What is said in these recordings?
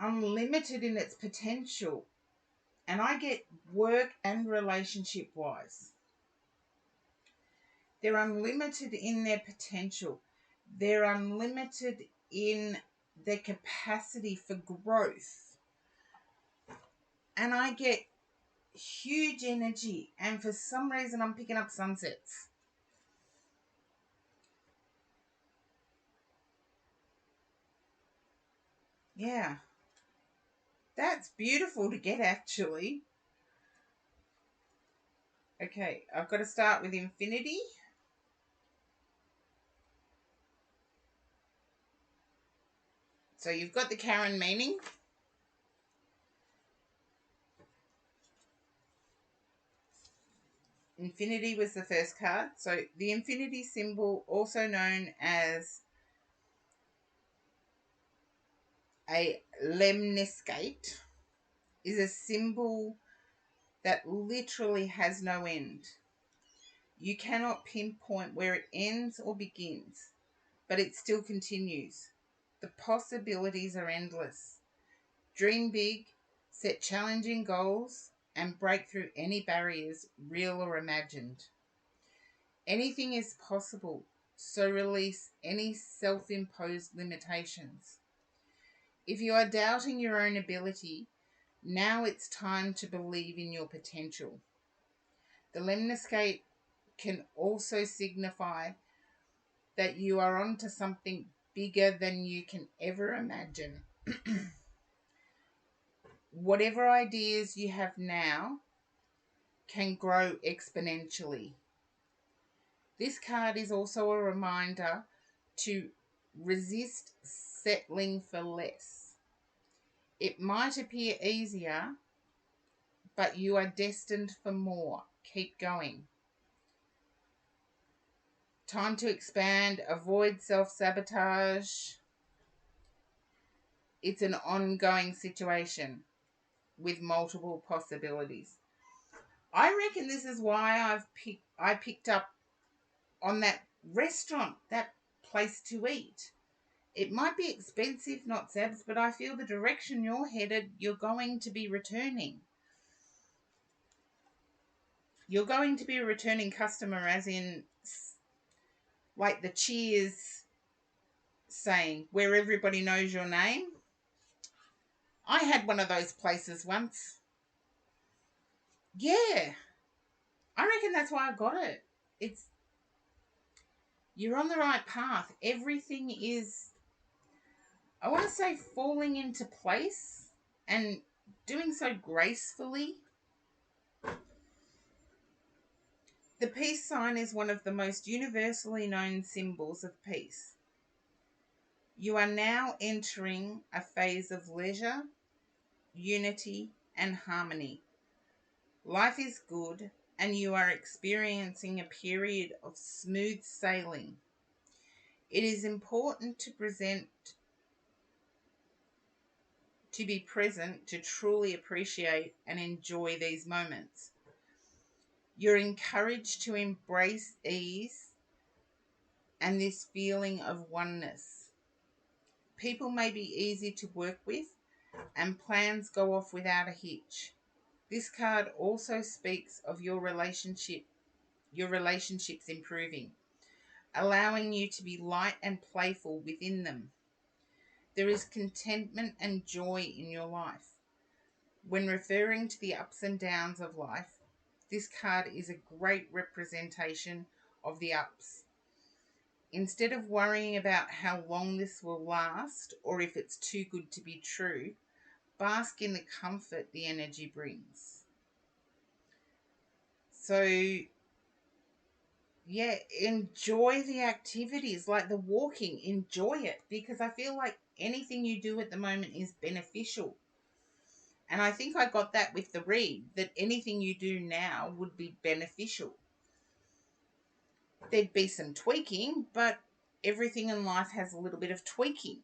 unlimited in its potential. And I get work and relationship wise. They're unlimited in their potential. They're unlimited in their capacity for growth. And I get huge energy. And for some reason, I'm picking up sunsets. Yeah. That's beautiful to get, actually. Okay, I've got to start with infinity. So you've got the Karen meaning. Infinity was the first card. So the infinity symbol, also known as a lemniscate, is a symbol that literally has no end. You cannot pinpoint where it ends or begins, but it still continues. The possibilities are endless. Dream big, set challenging goals, and break through any barriers, real or imagined. Anything is possible, so release any self-imposed limitations. If you are doubting your own ability, now it's time to believe in your potential. The lemniscate can also signify that you are onto something bigger than you can ever imagine. Whatever ideas you have now can grow exponentially. This card is also a reminder to resist settling for less. It might appear easier, but you are destined for more. Keep going. Time to expand, avoid self-sabotage. It's an ongoing situation with multiple possibilities. I reckon this is why I picked up on that restaurant, that place to eat. It might be expensive, not Sabs, but I feel the direction you're headed, you're going to be returning. You're going to be a returning customer, as in, like the Cheers saying, where everybody knows your name. I had one of those places once. Yeah, I reckon that's why I got it. You're on the right path. Everything is, I want to say, falling into place and doing so gracefully. The peace sign is one of the most universally known symbols of peace. You are now entering a phase of leisure, unity, and harmony. Life is good, and you are experiencing a period of smooth sailing. It is important to be present to truly appreciate and enjoy these moments. You're encouraged to embrace ease and this feeling of oneness. People may be easy to work with, and plans go off without a hitch. This card also speaks of your relationships improving, allowing you to be light and playful within them. There is contentment and joy in your life. When referring to the ups and downs of life, this card is a great representation of the ups. Instead of worrying about how long this will last or if it's too good to be true, bask in the comfort the energy brings. So, yeah, enjoy the activities like the walking. Enjoy it, because I feel like anything you do at the moment is beneficial. And I think I got that with the read, that anything you do now would be beneficial. There'd be some tweaking, but everything in life has a little bit of tweaking.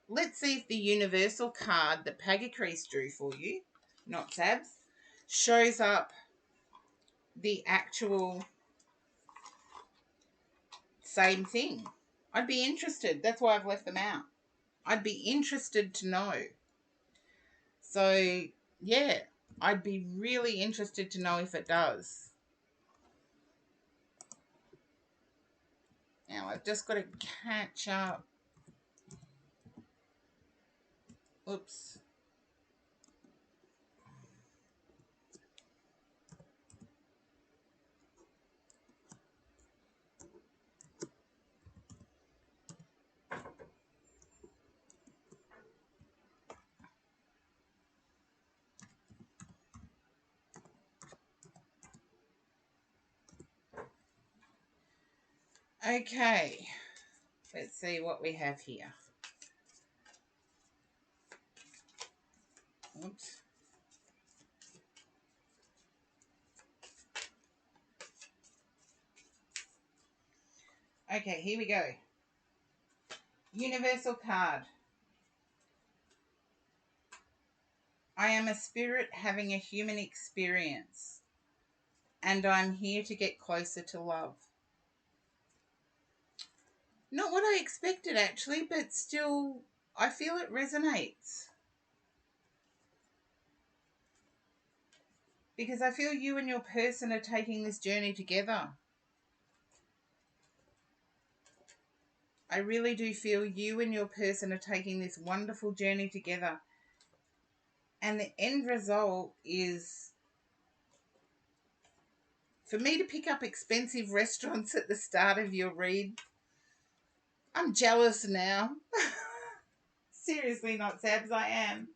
Let's see if the universal card that Pagacrease drew for you, not Sabs, shows up the actual same thing. I'd be interested. That's why I've left them out. I'd be interested to know. So, yeah, I'd be really interested to know if it does. Now, I've just got to catch up. Oops. Okay, let's see what we have here. Oops. Okay, here we go. Universal card. I am a spirit having a human experience, and I'm here to get closer to love. Not what I expected, actually, but still, I feel it resonates. Because I feel you and your person are taking this journey together. I really do feel you and your person are taking this wonderful journey together. And the end result is for me to pick up expensive restaurants at the start of your read. I'm jealous now. Seriously, not Sabs, I am.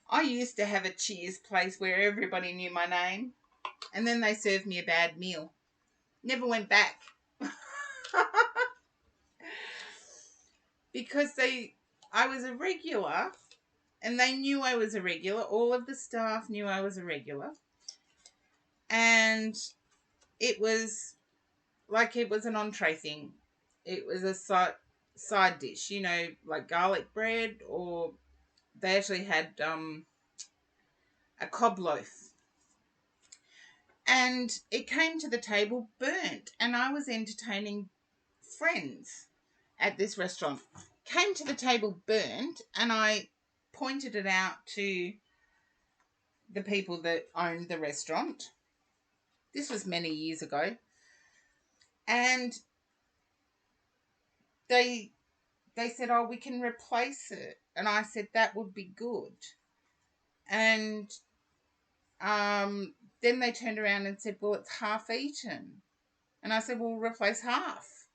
I used to have a Cheers place where everybody knew my name, and then they served me a bad meal. Never went back. Because I was a regular, and they knew I was a regular. All of the staff knew I was a regular. And it was like it was an entree thing. It was a side dish, like garlic bread, or they actually had a cob loaf. And it came to the table burnt, and I was entertaining friends at this restaurant. Came to the table burnt, and I pointed it out to the people that owned the restaurant. This was many years ago. And they said, "Oh, we can replace it." And I said, "That would be good." And then they turned around and said, "Well, it's half eaten." And I said, "Well, we'll replace half."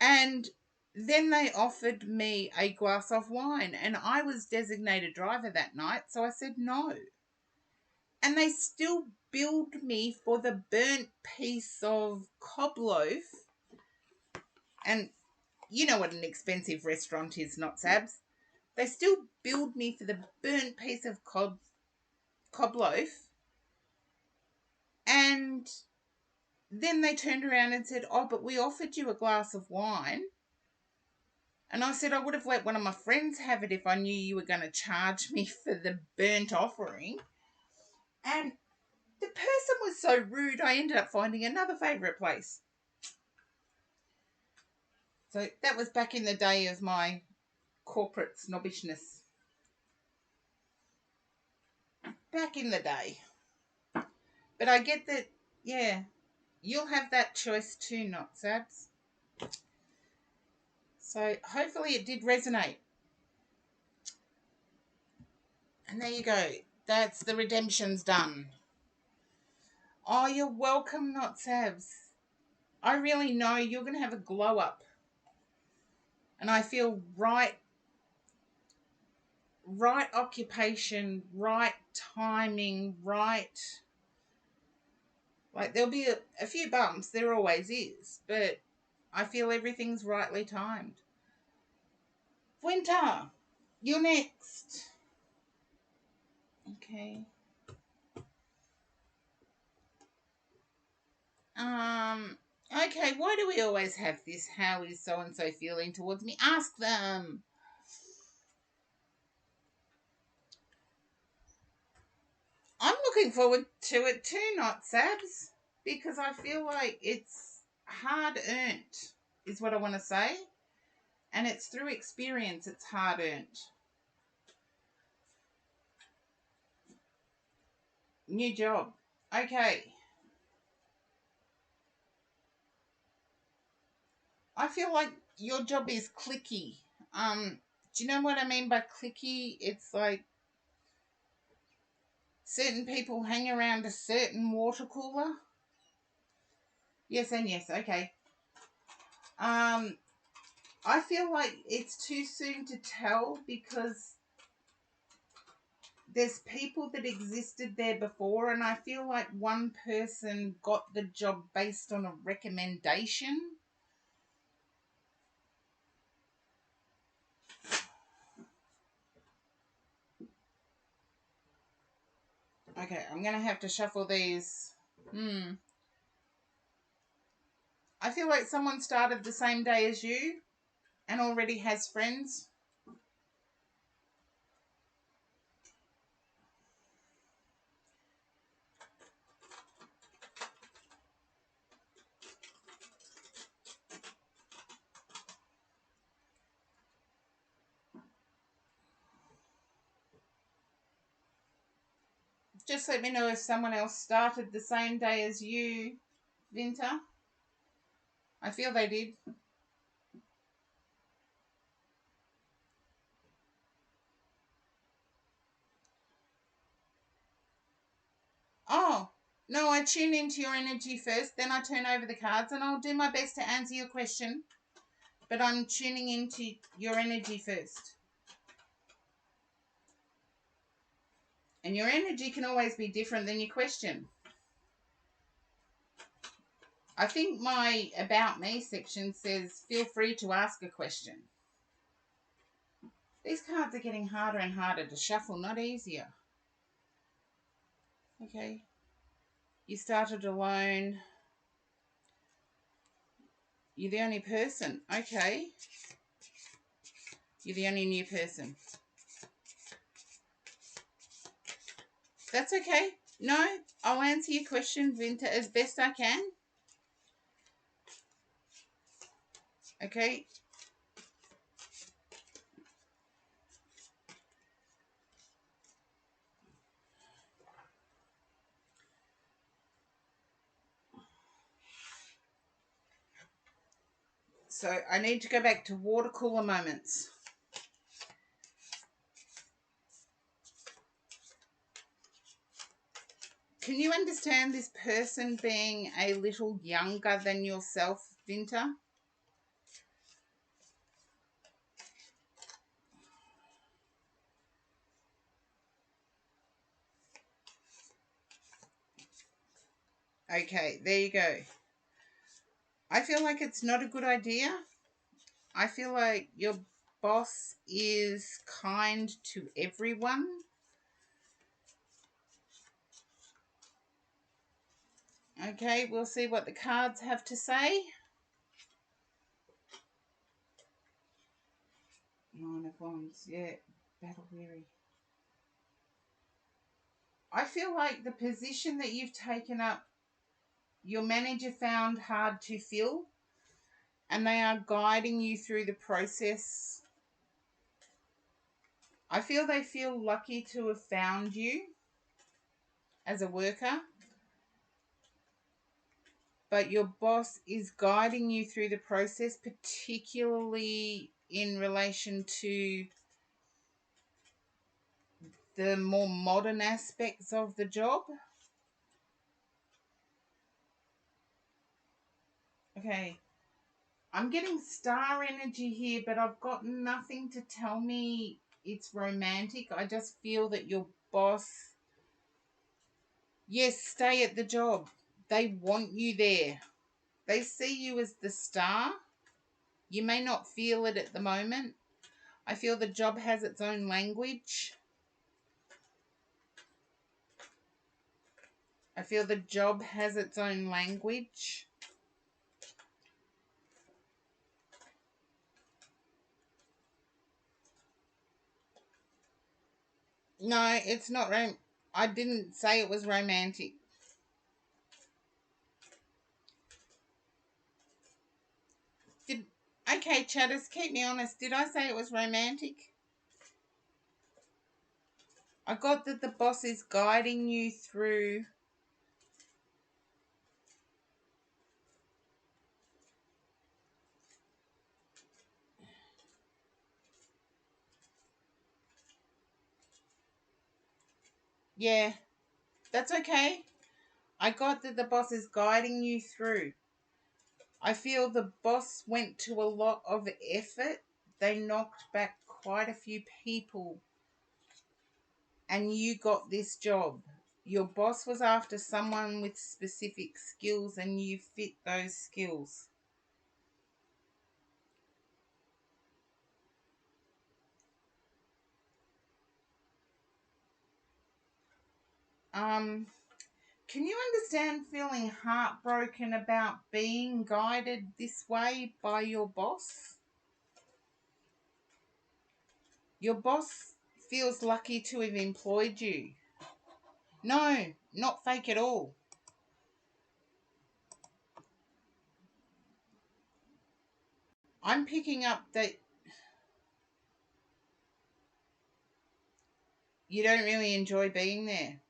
And then they offered me a glass of wine, and I was designated driver that night, so I said no. And they still billed me for the burnt piece of cob loaf. And you know what an expensive restaurant is, not Sabs. They still billed me for the burnt piece of cob loaf. And then they turned around and said, "Oh, but we offered you a glass of wine." And I said, "I would have let one of my friends have it if I knew you were going to charge me for the burnt offering." And the person was so rude, I ended up finding another favourite place. So that was back in the day of my corporate snobbishness. Back in the day. But I get that, yeah, you'll have that choice too, not Sabs. So hopefully it did resonate. And there you go. That's the redemption's done. Oh, you're welcome, not Sabs. I really know you're going to have a glow up. And I feel right occupation, right timing, right. Like there'll be a few bumps, there always is, but I feel everything's rightly timed. Winter, you're next. Okay. Okay, why do we always have this? How is so-and-so feeling towards me? Ask them. I'm looking forward to it too, not Sabs, because I feel like it's hard earned, is what I want to say. And it's through experience, it's hard earned. New job. Okay. I feel like your job is cliquey. Do you know what I mean by cliquey? It's like certain people hang around a certain water cooler. Yes and yes, okay. I feel like it's too soon to tell because there's people that existed there before, and I feel like one person got the job based on a recommendation. Okay, I'm going to have to shuffle these. I feel like someone started the same day as you and already has friends. Just let me know if someone else started the same day as you, Vinta. I feel they did. Oh, no, I tune into your energy first, then I turn over the cards, and I'll do my best to answer your question. But I'm tuning into your energy first. And your energy can always be different than your question. I think my About Me section says, feel free to ask a question. These cards are getting harder and harder to shuffle, not easier. Okay. You started alone. You're the only person. Okay. You're the only new person. That's okay. No, I'll answer your question, Vinta, as best I can. Okay. So I need to go back to water cooler moments. Can you understand this person being a little younger than yourself, Vinta? Okay, there you go. I feel like it's not a good idea. I feel like your boss is kind to everyone. Okay, we'll see what the cards have to say. Nine of Wands, yeah, battle weary. I feel like the position that you've taken up, your manager found hard to fill, and they are guiding you through the process. I feel they feel lucky to have found you as a worker, but your boss is guiding you through the process, particularly in relation to the more modern aspects of the job. Okay. I'm getting star energy here, but I've got nothing to tell me it's romantic. I just feel that your boss, yes, stay at the job. They want you there. They see you as the star. You may not feel it at the moment. I feel the job has its own language. I feel the job has its own language. No, it's not. I didn't say it was romantic. Okay, chatters, keep me honest. Did I say it was romantic? I got that the boss is guiding you through. Yeah, that's okay. I got that the boss is guiding you through. I feel the boss went to a lot of effort. They knocked back quite a few people, and you got this job. Your boss was after someone with specific skills, and you fit those skills. Um, can you understand feeling heartbroken about being guided this way by your boss? Your boss feels lucky to have employed you. No, not fake at all. I'm picking up that you don't really enjoy being there.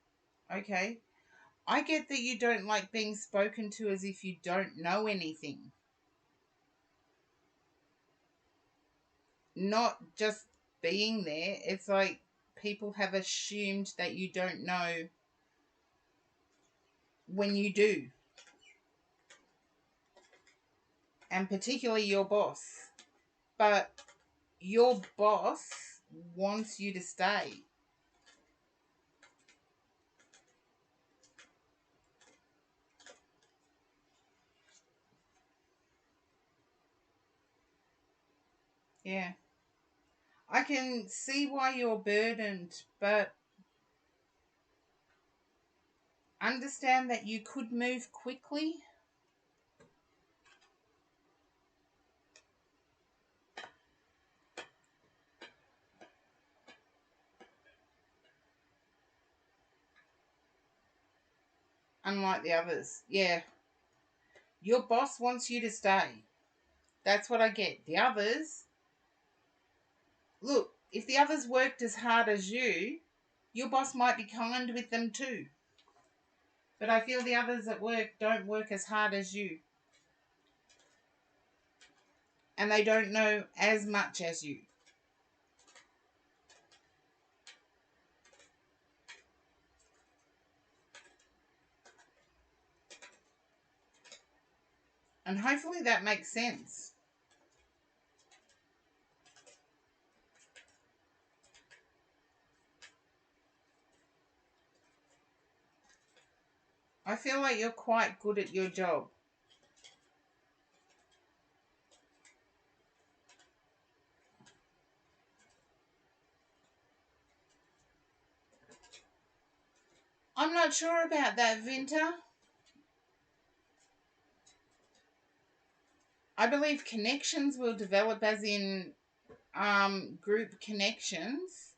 Okay. I get that you don't like being spoken to as if you don't know anything. Not just being there. It's like people have assumed that you don't know when you do. And particularly your boss. But your boss wants you to stay. Yeah. I can see why you're burdened, but understand that you could move quickly. Unlike the others. Yeah. Your boss wants you to stay. That's what I get. The others, look, if the others worked as hard as you, your boss might be kind with them too. But I feel the others at work don't work as hard as you. And they don't know as much as you. And hopefully that makes sense. I feel like you're quite good at your job. I'm not sure about that, Vinta. I believe connections will develop as in group connections,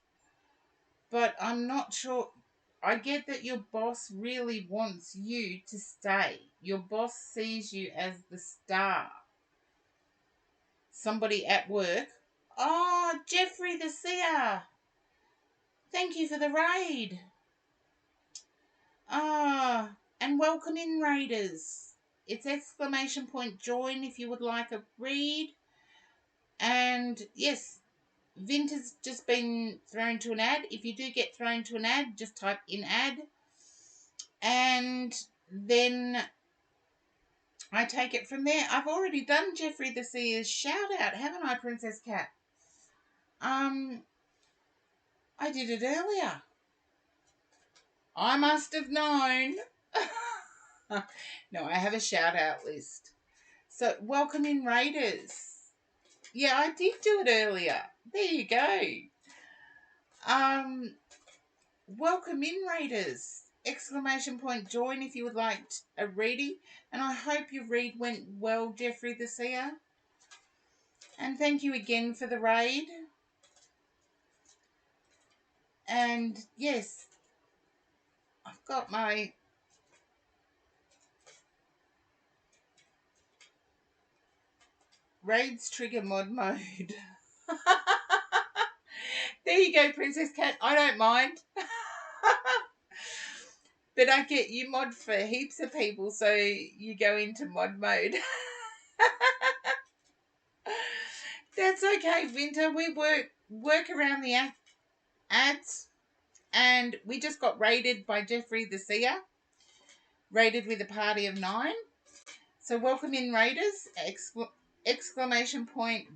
but I'm not sure. I get that your boss really wants you to stay. Your boss sees you as the star, somebody at work. Oh, Jeffrey the Seer, thank you for the raid. Ah, and welcome in, raiders. It's exclamation point join if you would like a read. And yes, Vint has just been thrown to an ad. If you do get thrown to an ad, just type in ad. And then I take it from there. I've already done Jeffrey the Seer's shout out, haven't I, Princess Cat? I did it earlier. I must have known. No, I have a shout out list. So, welcome in, Raiders. Yeah, I did do it earlier. There you go. Um, welcome in, Raiders. Exclamation point join if you would like a reading. And I hope your read went well, Jeffrey the Seer. And thank you again for the raid. And yes, I've got my Raids trigger mod mode. There you go, Princess Cat. I don't mind. But I get you mod for heaps of people, so you go into mod mode. That's okay, Winter. We work around the ads, and we just got raided by Jeffrey the Seer. Raided with a party of 9. So welcome in, Raiders! Exclamation point